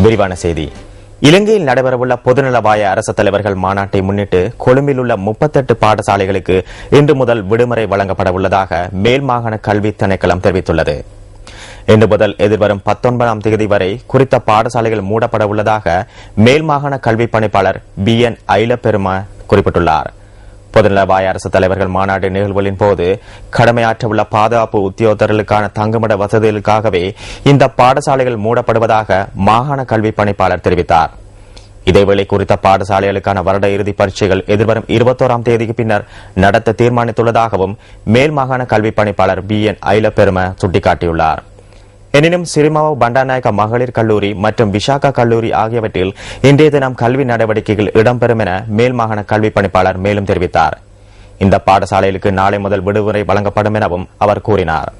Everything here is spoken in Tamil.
விரிவான செய்தி. இலங்கையில் நடைபெறவுள்ள பொதுநலவாய அரசு தலைவர்கள் மாநாட்டை முன்னிட்டு கொழும்பில் உள்ள 38 பாடசாலைகளுக்கு இன்று முதல் விடுமுறை வழங்கப்பட உள்ளதாக மேல் மாகாண கல்வி திணைக்களம் தெரிவித்துள்ளது. இன்று முதல் எதிர்வரும் 19ஆம் தேதி வரை குறித்த பாடசாலைகள் மூடப்பட உள்ளதாக மேல் மாகாண கல்வி பணிப்பாளர் BN ஐலப்பெருமா குறிப்பிட்டுள்ளார். பொதுநலவாய அரசு தலைவர்கள் மாநாட்டு நிகழ்வுகளின் போது கடமையாற்றவுள்ள பாதுகாப்பு உத்தியோகத்தர்களுக்கான தங்குமிட வசதிகளுக்காகவே இந்த பாடசாலைகள் மூடப்படுவதாக மாகாண கல்வி பணிப்பாளர் தெரிவித்தார். இதேவேளை குறித்த பாடசாலைகளுக்கான வருட இறுதி பரீட்சைகள் எதிர்வரும் 21ஆம் தேதிக்கு பின்னர் நடத்த தீர்மானித்துள்ளதாகவும் மேல் மாகாண கல்வி பணிப்பாளர் BN ஐலப்பெரும சுட்டிக்காட்டியுள்ளார். எனினும் சிறிமாவோ பண்டாநாயக்க மகளிர் கல்லூரி மற்றும் விசாகா கல்லூரி ஆகியவற்றில் இன்றைய தினம் கல்வி நடவடிக்கைகள் இடம்பெறும் என மேல் மாகாண கல்வி பணிப்பாளர் மேலும் தெரிவித்தார். இந்த பாடசாலைகளுக்கு நாளை முதல் விடுமுறை வழங்கப்படும் எனவும் அவர் கூறினார்.